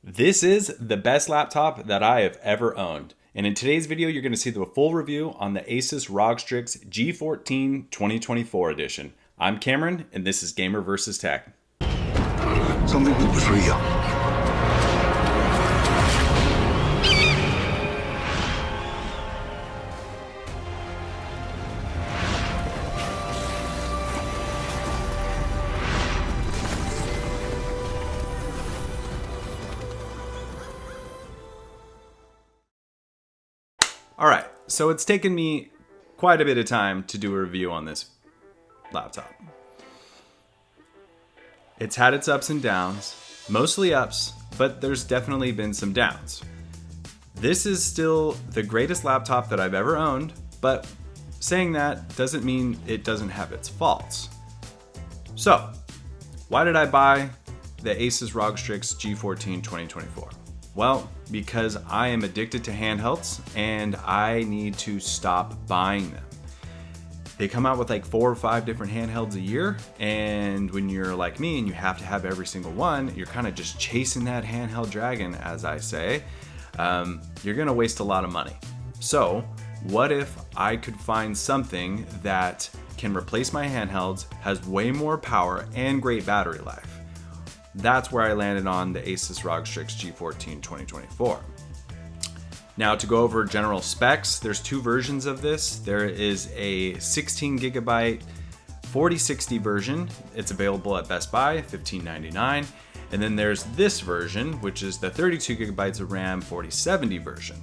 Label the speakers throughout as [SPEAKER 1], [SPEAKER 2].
[SPEAKER 1] This is the best laptop that I have ever owned. And in today's video, you're going to see the full review on the ASUS ROG Strix G14 2024 edition. I'm Cameron, and this is Gamer vs. Tech.
[SPEAKER 2] Something that was real.
[SPEAKER 1] All right, so it's taken me quite a bit of time to do a review on this laptop. It's had its ups and downs, mostly ups, but there's definitely been some downs. This is still the greatest laptop that I've ever owned, but saying that doesn't mean it doesn't have its faults. So, why did I buy the ASUS ROG Strix G14 2024? Well, because I am addicted to handhelds and I need to stop buying them. They come out with like 4 or 5 different handhelds a year, and when you're like me and you have to have every single one, you're kind of just chasing that handheld dragon, as I say. You're gonna waste a lot of money. So what if I could find something that can replace my handhelds, has way more power and great battery life? That's where I landed on the ASUS ROG Strix G14 2024. Now, to go over general specs, there's 2 versions of this. There is a 16 gigabyte 4060 version. It's available at Best Buy, $15.99. And then there's this version, which is the 32 gigabytes of RAM 4070 version.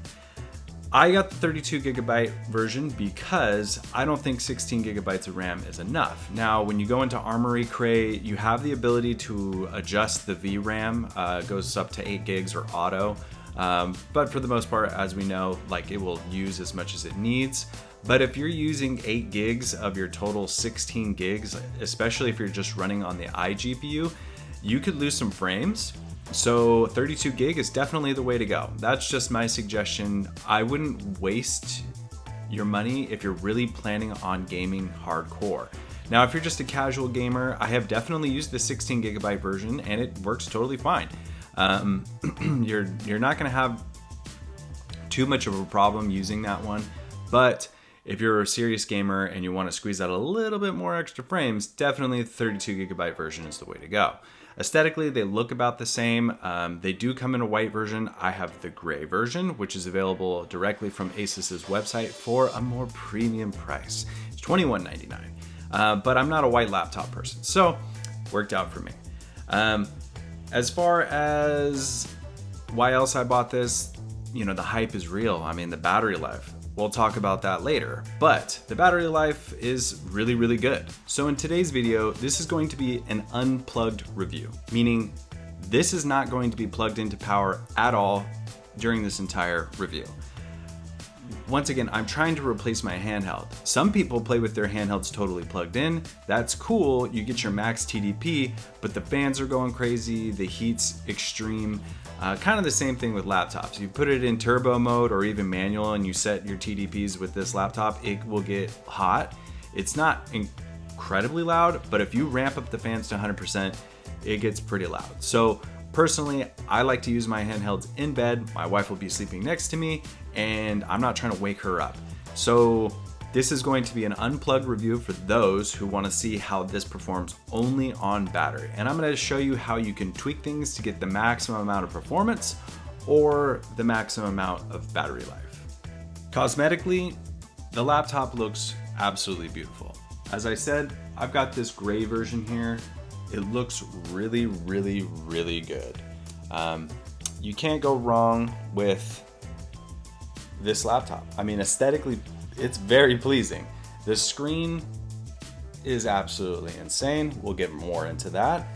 [SPEAKER 1] I got the 32 gigabyte version because I don't think 16 gigabytes of RAM is enough. Now, when you go into Armoury Cray, you have the ability to adjust the VRAM. It goes up to 8 gigs or auto. But for the most part, as we know, like, it will use as much as it needs. But if you're using 8 gigs of your total 16 gigs, especially if you're just running on the iGPU, you could lose some frames. So 32 gig is definitely the way to go. That's just my suggestion. I wouldn't waste your money if you're really planning on gaming hardcore. Now, if you're just a casual gamer, I have definitely used the 16 gigabyte version and it works totally fine. You're not gonna have too much of a problem using that one, but if you're a serious gamer and you want to squeeze out a little bit more extra frames, definitely the 32 gigabyte version is the way to go. Aesthetically, they look about the same. They do come in a white version. I have the gray version, which is available directly from ASUS's website for a more premium price. It's $21.99. But I'm not a white laptop person, so worked out for me. As far as why else I bought this, you know, the hype is real. I mean, the battery life. We'll talk about that later, but the battery life is really, really good. So in today's video, this is going to be an unplugged review, meaning this is not going to be plugged into power at all during this entire review. Once again, I'm trying to replace my handheld. Some people play with their handhelds totally plugged in. That's cool, you get your max TDP, but the fans are going crazy, the heat's extreme. Kind of the same thing with laptops. You put it in turbo mode or even manual and you set your TDPs with this laptop, it will get hot. It's not incredibly loud, but if you ramp up the fans to 100%, it gets pretty loud. So personally, I like to use my handhelds in bed. My wife will be sleeping next to me and I'm not trying to wake her up. So this is going to be an unplugged review for those who want to see how this performs only on battery. And I'm going to show you how you can tweak things to get the maximum amount of performance or the maximum amount of battery life. Cosmetically, the laptop looks absolutely beautiful. As I said, I've got this gray version here. It looks really, really, really good. You can't go wrong with this laptop. I mean, aesthetically, it's very pleasing. The screen is absolutely insane. We'll get more into that.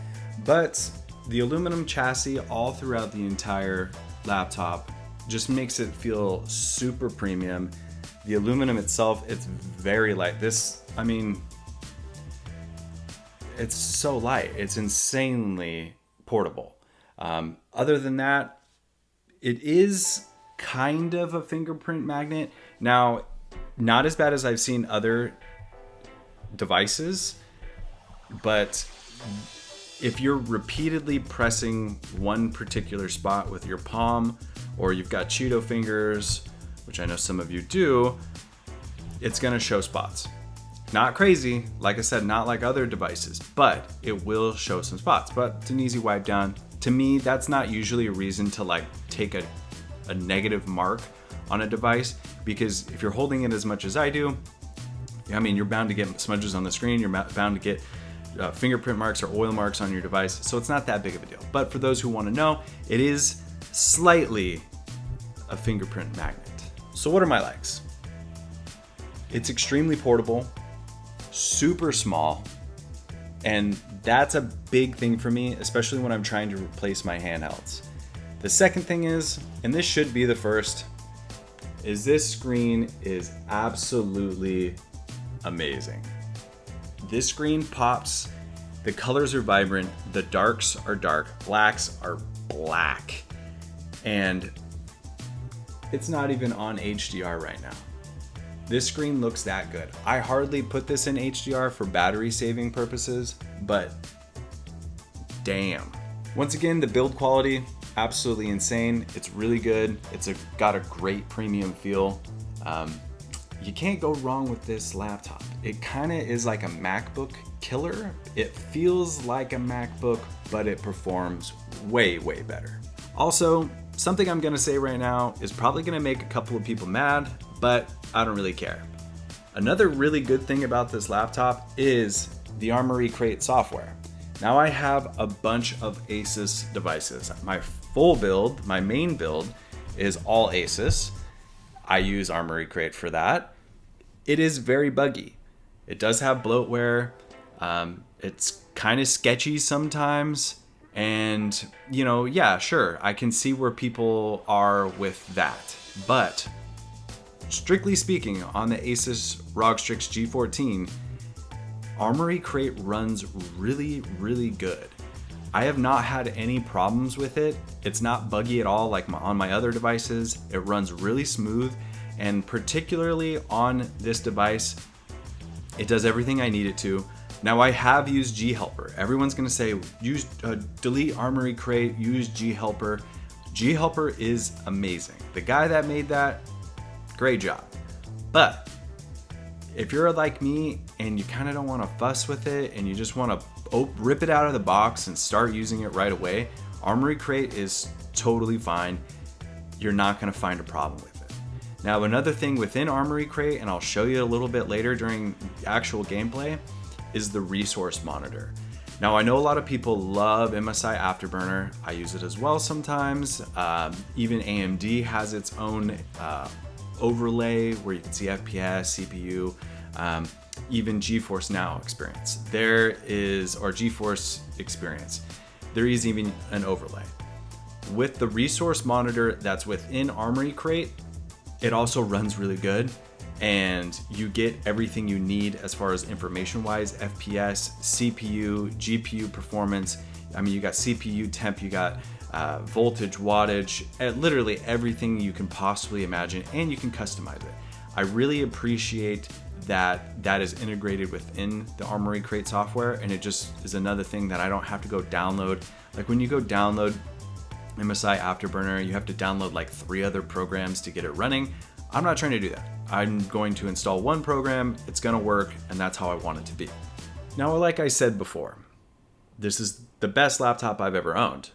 [SPEAKER 1] But the aluminum chassis all throughout the entire laptop just makes it feel super premium. The aluminum itself, it's very light. This, I mean, it's so light. It's insanely portable. Other than that, it is kind of a fingerprint magnet. Now, not as bad as I've seen other devices, but if you're repeatedly pressing one particular spot with your palm, or you've got Cheeto fingers, which I know some of you do, it's gonna show spots. Not crazy, like I said, not like other devices, but it will show some spots, but it's an easy wipe down. To me, that's not usually a reason to like take a negative mark on a device, because if you're holding it as much as I do, I mean, you're bound to get smudges on the screen, you're bound to get fingerprint marks or oil marks on your device, so it's not that big of a deal. But for those who want to know, it is slightly a fingerprint magnet. So what are my likes? It's extremely portable, super small, and that's a big thing for me, especially when I'm trying to replace my handhelds. The second thing is, and this should be the first, is this screen is absolutely amazing. This screen pops, the colors are vibrant, the darks are dark, blacks are black, and it's not even on HDR right now. This screen looks that good. I hardly put this in HDR for battery saving purposes, but damn. Once again, the build quality, absolutely insane. It's really good. It's got a great premium feel. You can't go wrong with this laptop. It kind of is like a MacBook killer. It feels like a MacBook, but it performs way, way better. Also, something I'm gonna say right now is probably gonna make a couple of people mad, but I don't really care. Another really good thing about this laptop is the Armoury Crate software. Now I have a bunch of ASUS devices. My full build, my main build, is all ASUS. I use Armoury Crate for that. It is very buggy. It does have bloatware. It's kind of sketchy sometimes. And, you know, yeah, sure, I can see where people are with that. But strictly speaking, on the ASUS ROG Strix G14, Armoury Crate runs really, really good. I have not had any problems with it. It's not buggy at all like on my other devices. It runs really smooth, and particularly on this device, it does everything I need it to. Now I have used G-Helper. Everyone's gonna say, delete Armoury Crate, use G-Helper. G-Helper is amazing. The guy that made that, great job. But if you're like me and you kind of don't want to fuss with it and you just want to rip it out of the box and start using it right away, Armoury Crate is totally fine. You're not going to find a problem with it. Now, another thing within Armoury Crate, and I'll show you a little bit later during actual gameplay, is the resource monitor. Now, I know a lot of people love MSI Afterburner. I use it as well sometimes. Even AMD has its own overlay where you can see FPS, CPU, even GeForce Now experience. Or GeForce experience. There is even an overlay. With the resource monitor that's within Armoury Crate, it also runs really good, and you get everything you need as far as information-wise, FPS, CPU, GPU performance. I mean, you got CPU temp, you got voltage, wattage, literally everything you can possibly imagine, and you can customize it. I really appreciate that that is integrated within the Armoury Crate software, and it just is another thing that I don't have to go download. Like when you go download MSI Afterburner, you have to download like 3 other programs to get it running. I'm not trying to do that. I'm going to install one program, it's gonna work, and that's how I want it to be. Now, like I said before, this is the best laptop I've ever owned,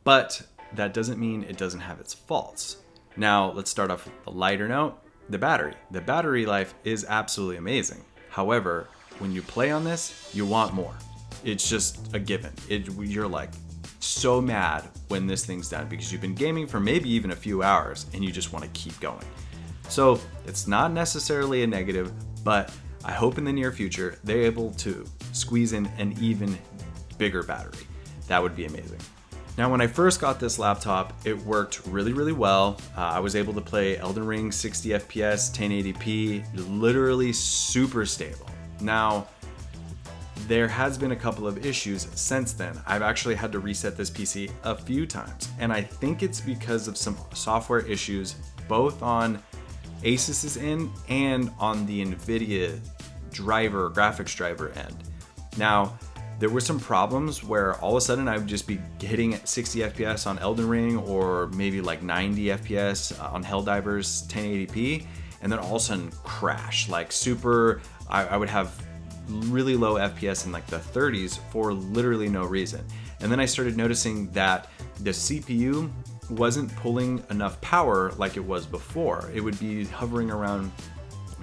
[SPEAKER 1] but that doesn't mean it doesn't have its faults. Now, let's start off with a lighter note, the battery. The battery life is absolutely amazing. However, when you play on this, you want more. It's just a given. You're like so mad when this thing's done because you've been gaming for maybe even a few hours and you just want to keep going. So it's not necessarily a negative, but I hope in the near future they're able to squeeze in an even bigger battery. That would be amazing. Now, when I first got this laptop, it worked really, really well. I was able to play Elden Ring 60 FPS, 1080p, literally super stable. Now, there has been a couple of issues since then. I've actually had to reset this PC a few times, and I think it's because of some software issues, both on ASUS's end and on the NVIDIA driver, graphics driver end. Now, there were some problems where all of a sudden I would just be hitting at 60 FPS on Elden Ring, or maybe like 90 FPS on Helldivers 1080p, and then all of a sudden crash, like super, I would have really low FPS in like the 30s for literally no reason. And then I started noticing that the CPU wasn't pulling enough power like it was before. It would be hovering around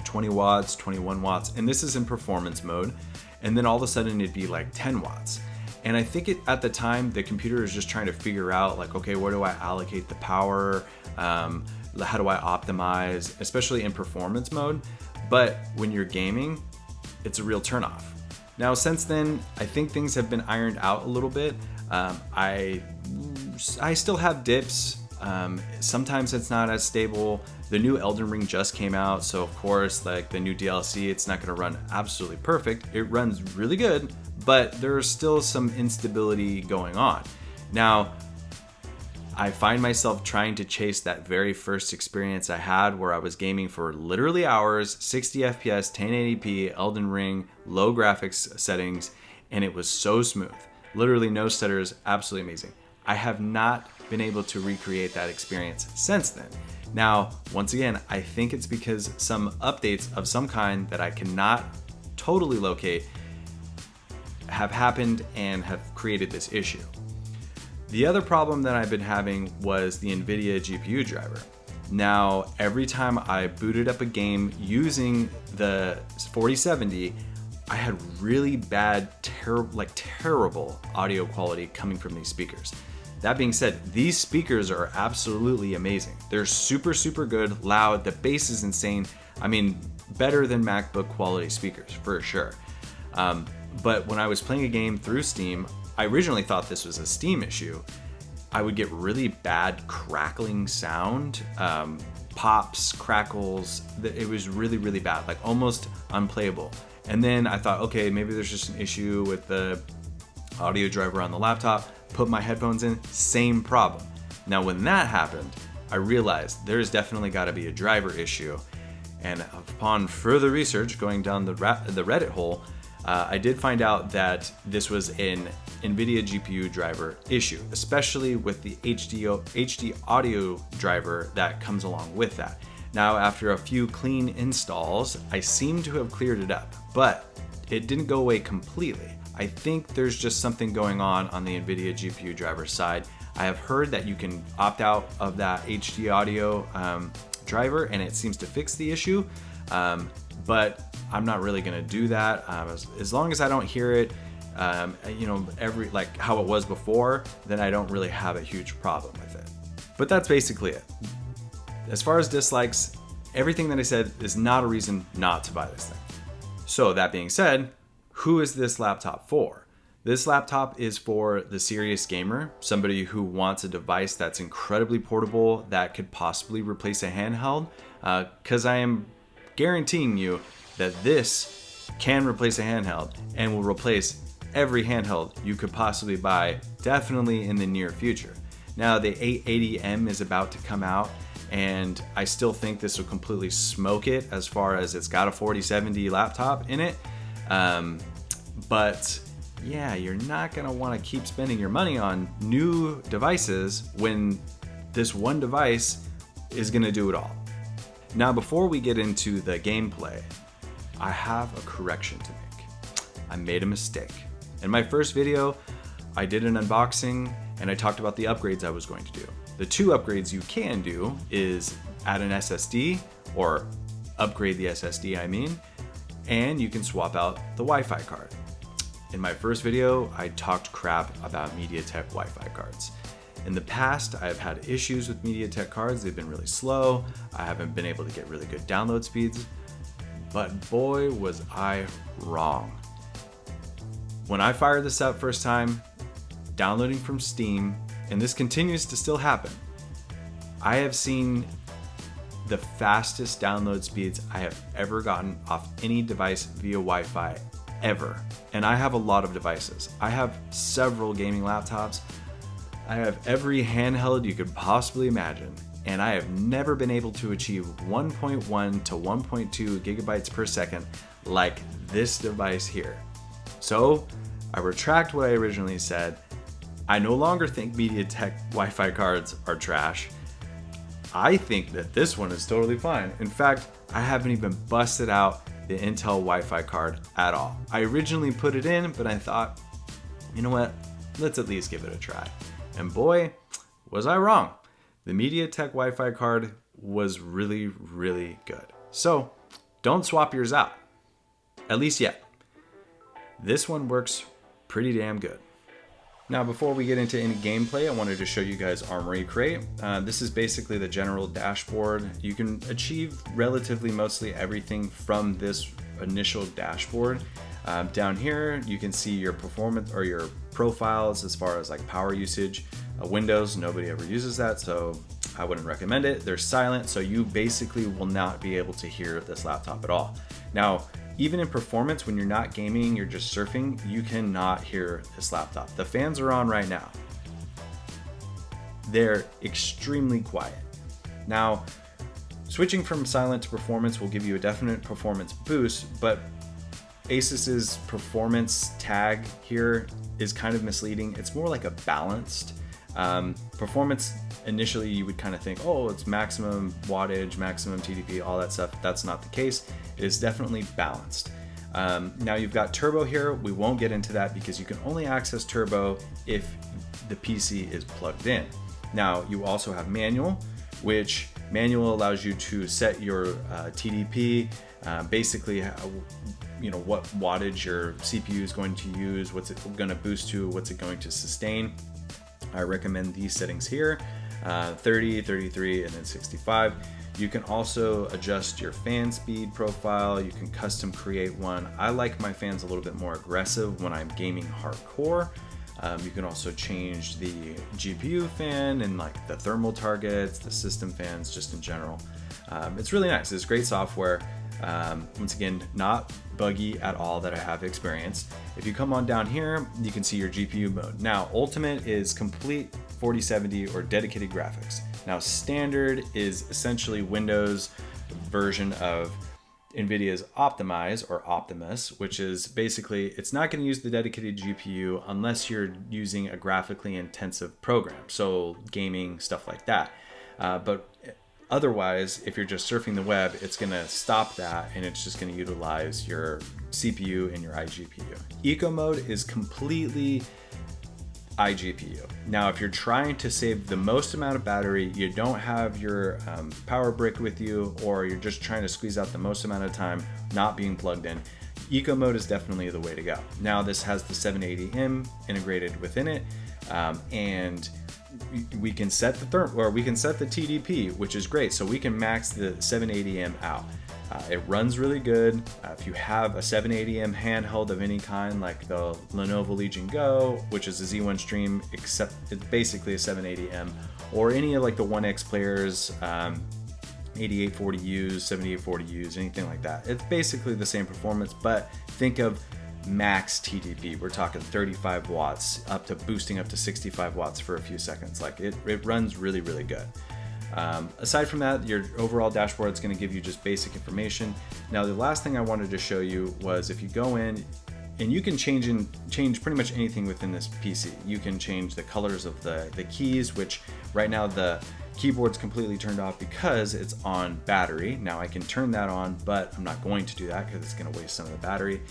[SPEAKER 1] 20 watts, 21 watts, and this is in performance mode. And then all of a sudden it'd be like 10 watts. And I think at the time, the computer is just trying to figure out like, okay, where do I allocate the power? How do I optimize, especially in performance mode? But when you're gaming, it's a real turnoff. Now, since then, I think things have been ironed out a little bit. I still have dips. Sometimes it's not as stable. The new Elden Ring just came out, so of course, like the new DLC, it's not going to run absolutely perfect. It runs really good, but there's still some instability going on. Now, I find myself trying to chase that very first experience I had where I was gaming for literally hours, 60 FPS, 1080p, Elden Ring, low graphics settings, and it was so smooth. Literally no stutters, absolutely amazing. I have not been able to recreate that experience since then. Now, once again, I think it's because some updates of some kind that I cannot totally locate have happened and have created this issue. The other problem that I've been having was the NVIDIA GPU driver. Now, every time I booted up a game using the 4070, I had really bad, terrible audio quality coming from these speakers. That being said, these speakers are absolutely amazing. They're super, super good, loud, the bass is insane. I mean, better than MacBook quality speakers, for sure. But when I was playing a game through Steam, I originally thought this was a Steam issue. I would get really bad crackling sound, pops, crackles. It was really, really bad, like almost unplayable. And then I thought, okay, maybe there's just an issue with the audio driver on the laptop. Put my headphones in, same problem. Now, when that happened, I realized there's definitely got to be a driver issue. And upon further research, going down the Reddit hole, I did find out that this was an NVIDIA GPU driver issue, especially with the HD audio driver that comes along with that. Now, after a few clean installs, I seem to have cleared it up, but it didn't go away completely. I think there's just something going on the NVIDIA GPU driver side. I have heard that you can opt out of that HD audio driver and it seems to fix the issue, but I'm not really gonna do that. As long as I don't hear it, like how it was before, then I don't really have a huge problem with it. But that's basically it. As far as dislikes, everything that I said is not a reason not to buy this thing. So that being said, who is this laptop for? This laptop is for the serious gamer, somebody who wants a device that's incredibly portable that could possibly replace a handheld, because I am guaranteeing you that this can replace a handheld and will replace every handheld you could possibly buy, definitely in the near future. Now, the 880M is about to come out, and I still think this will completely smoke it as far as it's got a 4070 laptop in it. But yeah, you're not gonna wanna keep spending your money on new devices when this one device is gonna do it all. Now, before we get into the gameplay, I have a correction to make. I made a mistake. In my first video, I did an unboxing and I talked about the upgrades I was going to do. The two upgrades you can do is add an SSD, or upgrade the SSD, and you can swap out the Wi-Fi card. In my first video, I talked crap about Mediatek Wi-Fi cards. In the past, I've had issues with Mediatek cards. They've been really slow. I haven't been able to get really good download speeds, but boy, was I wrong. When I fired this up first time, downloading from Steam, and this continues to still happen, I have seen the fastest download speeds I have ever gotten off any device via Wi-Fi ever. And I have a lot of devices. I have several gaming laptops. I have every handheld you could possibly imagine. And I have never been able to achieve 1.1 to 1.2 gigabytes per second like this device here. So I retract what I originally said. I no longer think Mediatek Wi-Fi cards are trash. I think that this one is totally fine. In fact, I haven't even busted out the Intel Wi-Fi card at all. I originally put it in, but I thought, you know what? Let's at least give it a try. And boy, was I wrong. The Mediatek Wi-Fi card was really, really good. So don't swap yours out. At least yet. This one works pretty damn good. Now, before we get into any gameplay, I wanted to show you guys Armoury Crate. This is basically the general dashboard. You can achieve relatively mostly everything from this initial dashboard. Down here, you can see your performance or your profiles as far as like power usage. Windows, nobody ever uses that, so I wouldn't recommend it. They're silent, so you basically will not be able to hear this laptop at all. Now, even in performance, when you're not gaming, you're just surfing, you cannot hear this laptop. The fans are on right now. They're extremely quiet. Now, switching from silent to performance will give you a definite performance boost, but ASUS's performance tag here is kind of misleading. It's more like a balanced performance. Initially, you would kind of think, oh, it's maximum wattage, maximum TDP, all that stuff. That's not the case. It is definitely balanced. Now you've got turbo here. We won't get into that because you can only access turbo if the PC is plugged in. Now you also have manual, which manual allows you to set your TDP, basically what wattage your CPU is going to use, what's it going to boost to, what's it going to sustain. I recommend these settings here, 30, 33, and then 65. You can also adjust your fan speed profile. You can custom create one. I like my fans a little bit more aggressive when I'm gaming hardcore. You can also change the GPU fan and like the thermal targets, the system fans, just in general. It's really nice. It's great software. Once again, not buggy at all that I have experienced. If you come on down here, you can see your GPU mode. Now, Ultimate is complete 4070 or dedicated graphics. Now, Standard is essentially Windows version of NVIDIA's Optimize or Optimus, which is basically, it's not going to use the dedicated GPU unless you're using a graphically intensive program. So gaming, stuff like that. But otherwise, if you're just surfing the web, it's going to stop that and it's just going to utilize your CPU and your iGPU. Eco mode is completely iGPU. Now, if you're trying to save the most amount of battery, you don't have your power brick with you, or you're just trying to squeeze out the most amount of time not being plugged in, Eco mode is definitely the way to go. Now, this has the 780M integrated within it, and we can set the TDP, which is great. So we can max the 780M out. It runs really good. If you have a 780M handheld of any kind, like the Lenovo Legion Go, which is a Z1 Stream, except it's basically a 780M, or any of like the 1X players, 8840Us, 7840Us, anything like that. It's basically the same performance, but think of max TDP. We're talking 35 watts up to boosting up to 65 watts for a few seconds. Like it runs really, really good. Aside from that, your overall dashboard is going to give you just basic information. Now, the last thing I wanted to show you was if you go in, and you can change pretty much anything within this PC. You can change the colors of the keys, which right now the keyboard's completely turned off because it's on battery. Now I can turn that on, but I'm not going to do that because it's going to waste some of the battery.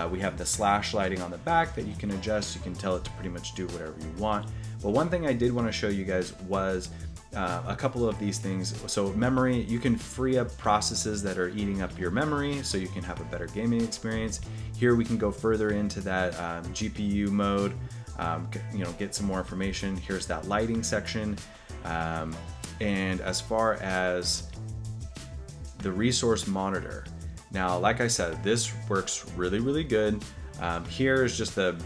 [SPEAKER 1] We have the slash lighting on the back that you can adjust. You can tell it to pretty much do whatever you want. But one thing I did want to show you guys was a couple of these things. So memory, you can free up processes that are eating up your memory so you can have a better gaming experience. Here we can go further into that GPU mode, get some more information. Here's that lighting section. And as far as the resource monitor, now, like I said, this works really, really good. Here is just the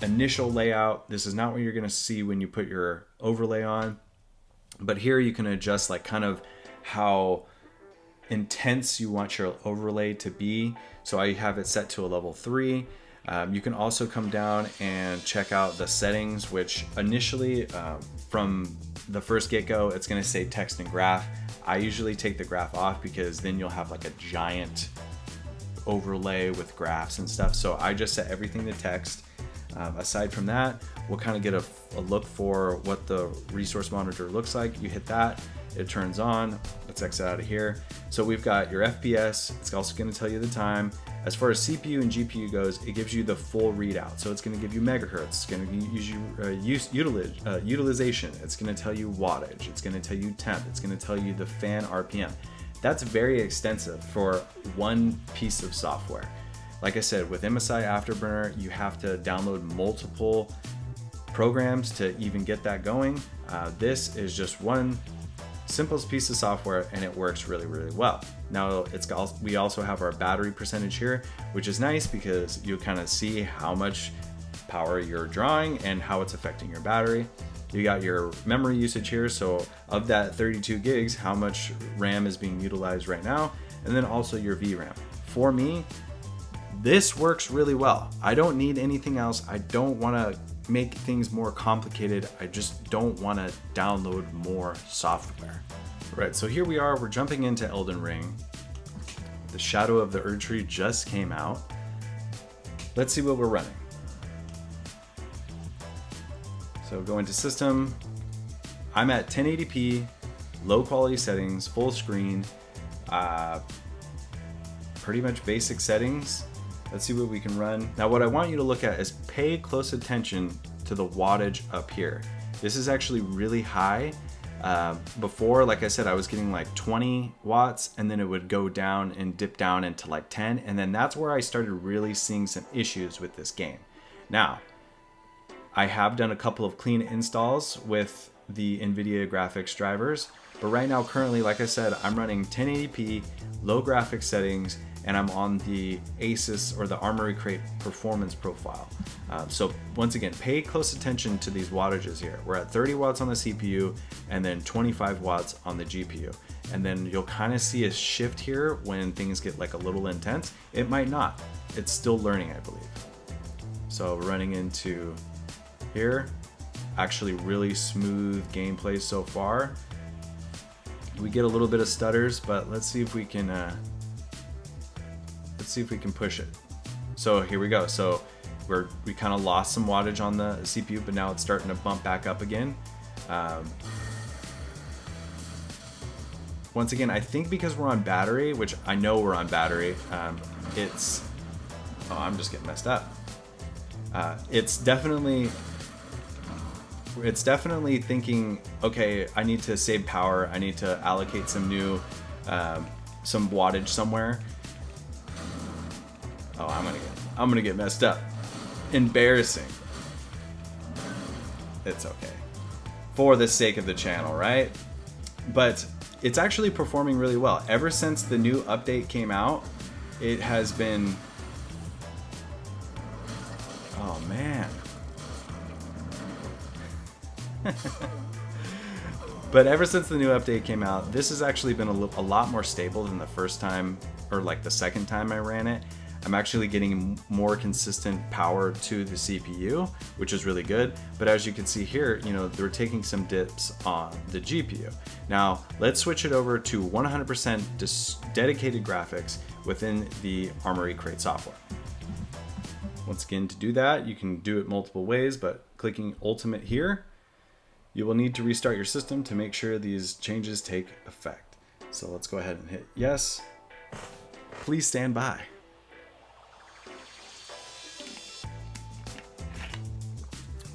[SPEAKER 1] initial layout. This is not what you're gonna see when you put your overlay on. But here you can adjust like kind of how intense you want your overlay to be. So I have it set to a level 3. You can also come down and check out the settings, which initially from the first get-go, it's gonna say text and graph. I usually take the graph off because then you'll have like a giant overlay with graphs and stuff. So I just set everything to text. Aside from that, we'll kind of get a look for what the resource monitor looks like. You hit that, it turns on. Let's exit out of here. So we've got your FPS. It's also going to tell you the time. As far as CPU and GPU goes, it gives you the full readout. So it's going to give you megahertz. It's going to use utilization. It's going to tell you wattage. It's going to tell you temp. It's going to tell you the fan RPM. That's very extensive for one piece of software. Like I said, with MSI Afterburner, you have to download multiple programs to even get that going. This is just one simplest piece of software, and it works really, really well. Now we also have our battery percentage here, which is nice because you kind of see how much power you're drawing and how it's affecting your battery. You got your memory usage here, so of that 32 gigs, how much RAM is being utilized right now, and then also your VRAM. For me, this works really well. I don't need anything else. I don't want to make things more complicated. I just don't want to download more software. Right, so here we are. We're jumping into Elden Ring. The Shadow of the Erdtree just came out. Let's see what we're running. So go into System. I'm at 1080p, low quality settings, full screen, pretty much basic settings. Let's see what we can run. Now what I want you to look at is pay close attention to the wattage up here. This is actually really high. Before, like I said, I was getting like 20 watts and then it would go down and dip down into like 10. And then that's where I started really seeing some issues with this game. Now, I have done a couple of clean installs with the NVIDIA graphics drivers, but right now, currently, like I said, I'm running 1080p, low graphics settings, and I'm on the ASUS or the Armoury Crate performance profile. So once again, pay close attention to these wattages here. We're at 30 watts on the CPU and then 25 watts on the GPU. And then you'll kind of see a shift here when things get like a little intense. It might not. It's still learning, I believe. So we're running into here. Actually really smooth gameplay so far. We get a little bit of stutters, but let's see if we can push it. So here we go. So we kind of lost some wattage on the CPU, but now it's starting to bump back up again. Once again, I think because we're on battery, which I know we're on battery, I'm just getting messed up. It's definitely thinking, okay, I need to save power. I need to allocate some new, some wattage somewhere. Oh, I'm gonna get messed up. Embarrassing. It's okay. For the sake of the channel, right? But it's actually performing really well. Ever since the new update came out, it has been... Oh, man. But ever since the new update came out, this has actually been a lot more stable than the first time, or like the second time I ran it. I'm actually getting more consistent power to the CPU, which is really good. But as you can see here, you know, they're taking some dips on the GPU. Now, let's switch it over to 100% dedicated graphics within the Armoury Crate software. Once again, to do that, you can do it multiple ways, but clicking Ultimate here, you will need to restart your system to make sure these changes take effect. So let's go ahead and hit yes. Please stand by.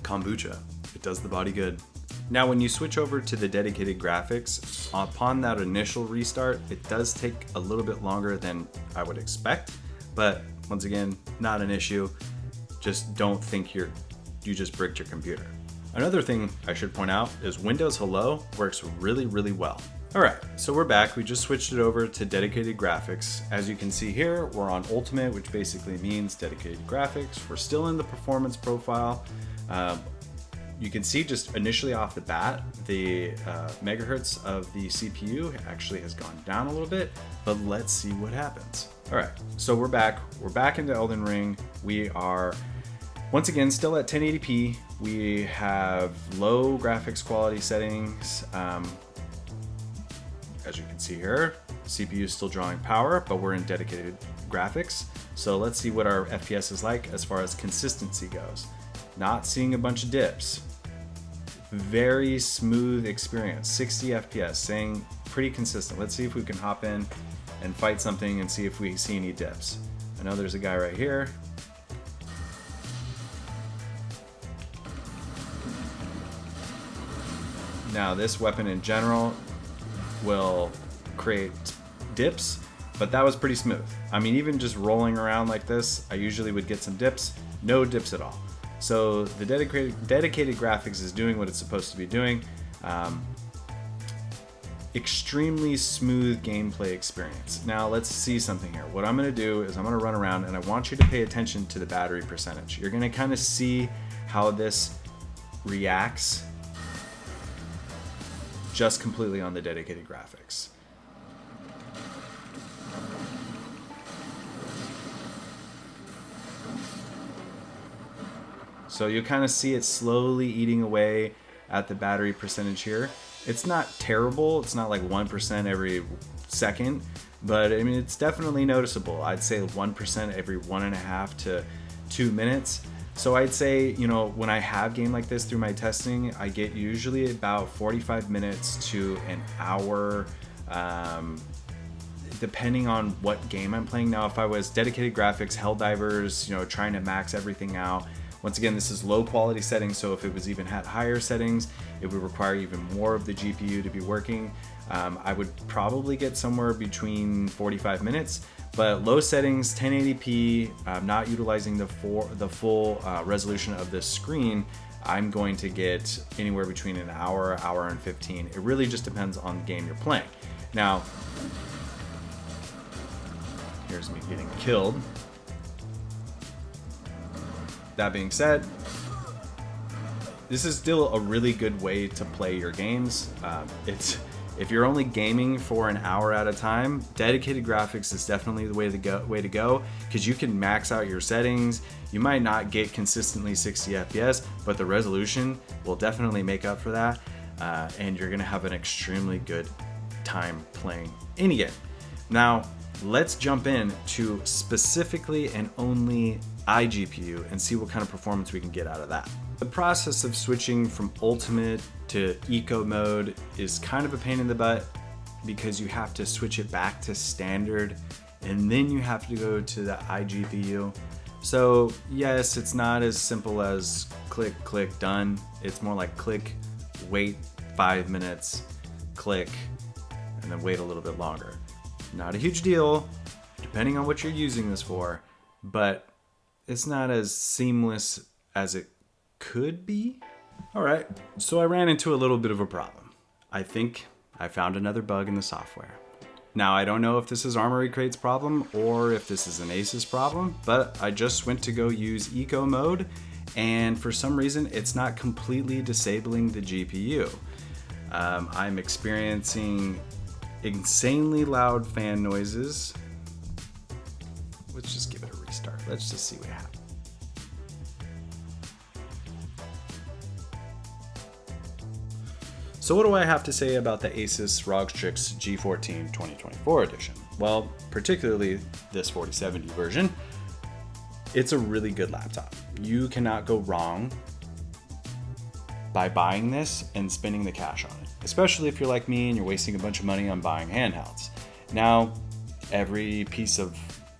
[SPEAKER 1] Kombucha, it does the body good. Now when you switch over to the dedicated graphics, upon that initial restart, it does take a little bit longer than I would expect, but once again, not an issue. Just don't think you just bricked your computer. Another thing I should point out is Windows Hello works really, really well. All right, so we're back. We just switched it over to dedicated graphics. As you can see here, we're on Ultimate, which basically means dedicated graphics. We're still in the performance profile. You can see just initially off the bat, the megahertz of the CPU actually has gone down a little bit, but let's see what happens. All right, so we're back. We're back into Elden Ring. We are, once again, still at 1080p. We have low graphics quality settings. As you can see here, CPU is still drawing power, but we're in dedicated graphics. So let's see what our FPS is like as far as consistency goes. Not seeing a bunch of dips. Very smooth experience. 60 FPS, saying pretty consistent. Let's see if we can hop in and fight something and see if we see any dips. I know there's a guy right here. Now this weapon in general will create dips, but that was pretty smooth. I mean, even just rolling around like this, I usually would get some dips. No dips at all. So the dedicated graphics is doing what it's supposed to be doing. Extremely smooth gameplay experience. Now let's see something here. What I'm gonna do is I'm gonna run around and I want you to pay attention to the battery percentage. You're gonna kind of see how this reacts just completely on the dedicated graphics. So you kind of see it slowly eating away at the battery percentage here. It's not terrible. It's not like 1% every second, but I mean, it's definitely noticeable. I'd say 1% every 1.5 to 2 minutes. So I'd say, you know, when I have game like this through my testing, I get usually about 45 minutes to an hour, depending on what game I'm playing. Now, if I was dedicated graphics, Helldivers, you know, trying to max everything out. Once again, this is low quality settings, so if it was even had higher settings, it would require even more of the GPU to be working. I would probably get somewhere between 45 minutes, but low settings, 1080p, not utilizing the full resolution of this screen, I'm going to get anywhere between an hour, hour and 15. It really just depends on the game you're playing. Now, here's me getting killed. That being said, this is still a really good way to play your games. If you're only gaming for an hour at a time, dedicated graphics is definitely the way to go because you can max out your settings. You might not get consistently 60 FPS, but the resolution will definitely make up for that, and you're gonna have an extremely good time playing any game. Now, let's jump in to specifically and only iGPU and see what kind of performance we can get out of that. The process of switching from ultimate to eco mode is kind of a pain in the butt because you have to switch it back to standard and then you have to go to the iGPU. So yes, it's not as simple as click, click, done. It's more like click, wait 5 minutes, click, and then wait a little bit longer. Not a huge deal, depending on what you're using this for, but it's not as seamless as it could be. All right, so I ran into a little bit of a problem. I think I found another bug in the software. Now, I don't know if this is Armoury Crate's problem or if this is an ASUS problem, but I just went to go use eco mode, and for some reason, it's not completely disabling the GPU. I'm experiencing insanely loud fan noises. Let's just give it a restart. Let's just see what happens. So what do I have to say about the ASUS ROG Strix G14 2024 edition? Well, particularly this 4070 version, it's a really good laptop. You cannot go wrong by buying this and spending the cash on it, especially if you're like me and you're wasting a bunch of money on buying handhelds. Now, every piece of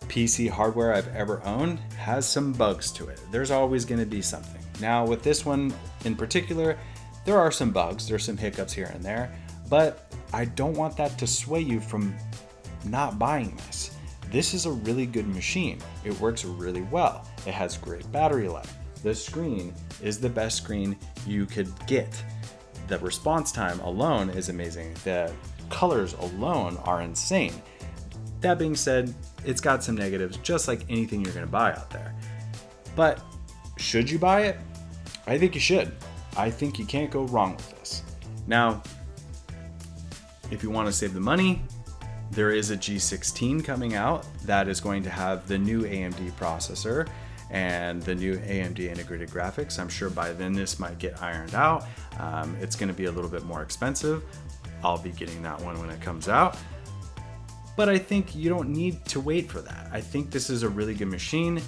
[SPEAKER 1] PC hardware I've ever owned has some bugs to it. There's always going to be something. Now, with this one in particular, there are some bugs, there's some hiccups here and there, but I don't want that to sway you from not buying this. This is a really good machine. It works really well. It has great battery life. The screen is the best screen you could get. The response time alone is amazing. The colors alone are insane. That being said, it's got some negatives, just like anything you're gonna buy out there. But should you buy it? I think you should. I think you can't go wrong with this. Now, if you want to save the money, there is a G16 coming out that is going to have the new AMD processor and the new AMD integrated graphics. I'm sure by then this might get ironed out. It's going to be a little bit more expensive. I'll be getting that one when it comes out. But I think you don't need to wait for that. I think this is a really good machine.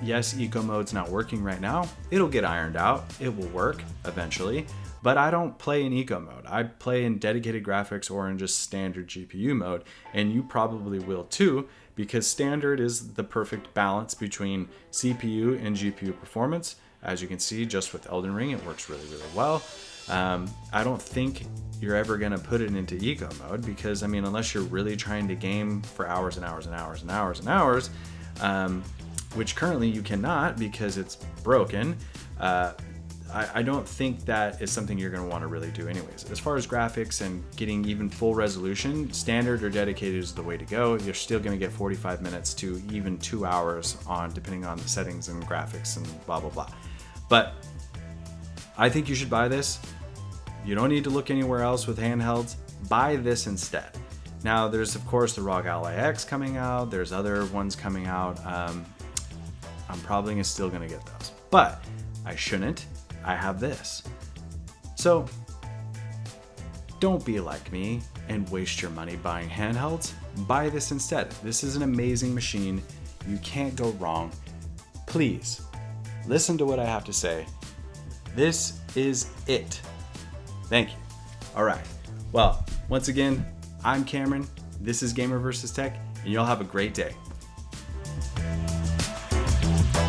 [SPEAKER 1] Yes, eco mode's not working right now. It'll get ironed out. It will work eventually. But I don't play in eco mode. I play in dedicated graphics or in just standard GPU mode. And you probably will too, because standard is the perfect balance between CPU and GPU performance. As you can see, just with Elden Ring, it works really, really well. I don't think you're ever going to put it into eco mode because, I mean, unless you're really trying to game for hours and hours and hours and hours and hours, which currently you cannot because it's broken, I don't think that is something you're going to want to really do anyways. As far as graphics and getting even full resolution, standard or dedicated is the way to go. You're still going to get 45 minutes to even 2 hours on, depending on the settings and graphics and blah, blah, blah. But I think you should buy this. You don't need to look anywhere else with handhelds. Buy this instead. Now, there's of course the ROG Ally X coming out. There's other ones coming out. I'm probably still gonna get those, but I shouldn't. I have this. So don't be like me and waste your money buying handhelds. Buy this instead. This is an amazing machine. You can't go wrong. Please listen to what I have to say. This is it. Thank you. All right. Well, once again, I'm Cameron. This is Gamer vs. Tech, and y'all have a great day.